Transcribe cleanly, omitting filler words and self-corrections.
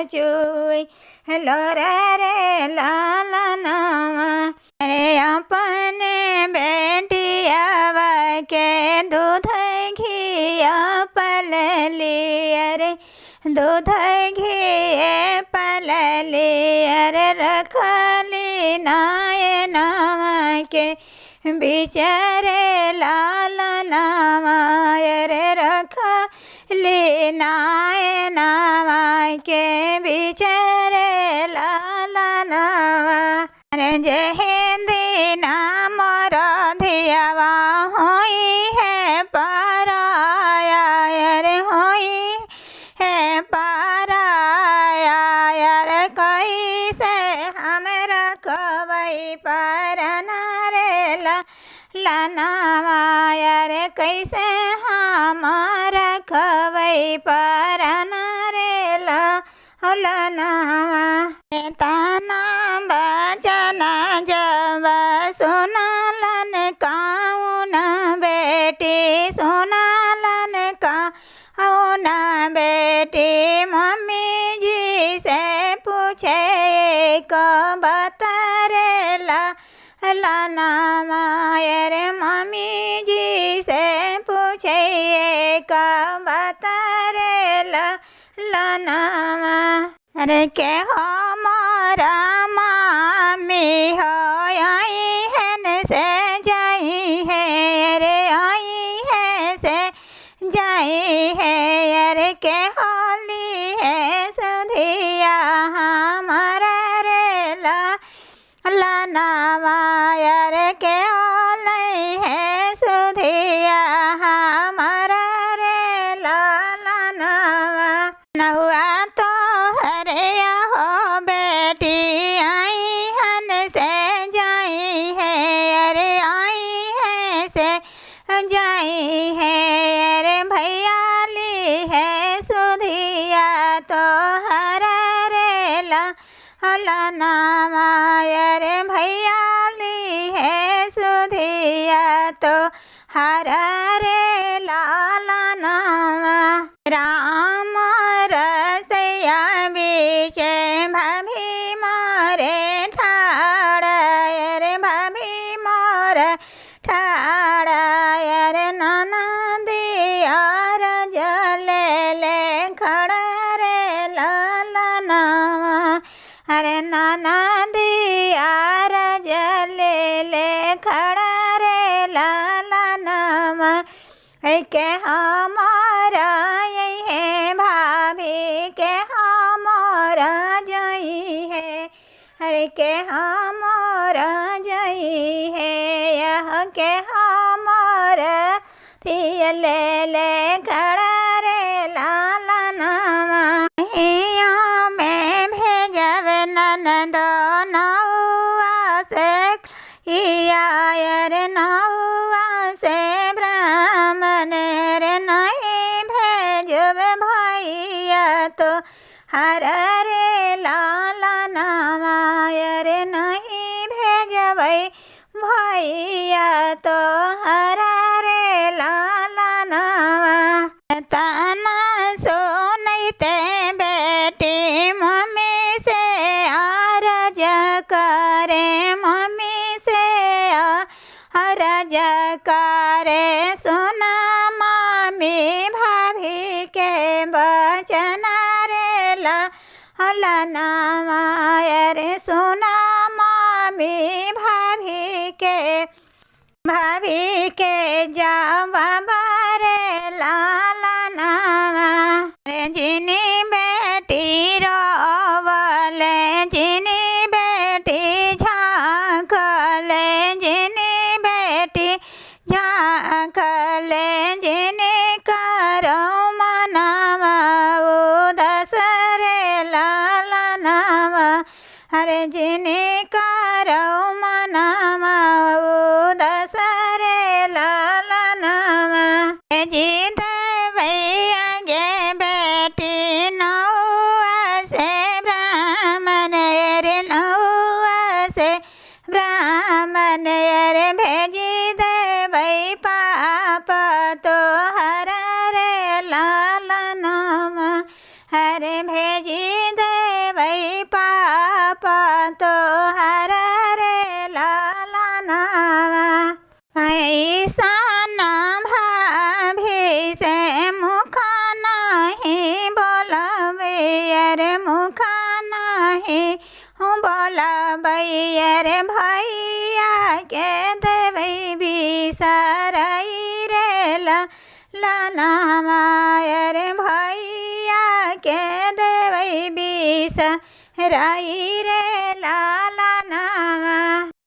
चुई लोरा रे लालनावा। रे अपने बेटिया के दूध घी पल लिया रे दूध घी पल लिया रे रखली नायनवा के बिचारे लालनावा रे रखली नायनवा के बिचारे लालनावा। रे जे हिंदी नाम धियावा होई है पराया रे होई है पराया रे कैसे हम रखवई परना रे लालनावा रे कैसे हम रखवई परना रे लालनावा। ताना बचना जब सुनालन काउन बेटी सुनालन काउन बेटी मम्मी जी से पूछे कब तरे लालनावा रे मम्मी जी से पूछे कब तरे लालनावा। अरे के हमारा मामी हो आई है से जाई है रे आई है से जाई है अरे के होली है सुधिया हमारा रे लालनावा रे के होली है सुधिया हमारा रे लालनावा। नहुआ तो हरे हो बेटी आई हन से जाई है अरे आई है से जाई है अरे भैया ली है सुधिया तो हरा रे लालनावा अरे भैया ली है सुधिया तो हरा रे लालनावा। राम रसैया बीचे भाभी मोरे ठाड़ा रे भाभी मोर ठाड़ा रे ननदिया जले ले खड़ा रे लालनावा। अरे ननदिया जले ले खड़ा रे लालनावा। के हमारा है भाभी के हमारा जई है अरे के हमारा जई है यह के हमारा थी ले खड़ा रे लालनावा। हिया में भेजब ननदो नौआ से हिया रे नौआ से ब्राह्मण रे नहीं भेजब भैया तो हर रे लालनावा रे नहीं भेजबै भैया तो हर रे लालनावा। ताना सुनते बेटी मम्मी से आरज करे मम्मी से आरज करे सुना मामी भाभी के बचन रे लालनावा रे सुना मामी भाभी के जवाब रे लालनावा। रे जिनी बेटी रोवले जिनी बेटी झांकले जिनी बेटी झांकले जिनी करो मनवा उदास रे लालनावा। अरे जिनी करो मनवा उदास रे लालनावा। जीत भैया गे बेटी नौआ से ब्राह्मण रे नौआ से ब्राह्मण रे भेजी देबै पाप तो हर रे लालनावा। हरे भेजी दे अरे भैया के देवै बिसराई रे ललनावा अरे भैया के देवै बिसराई रे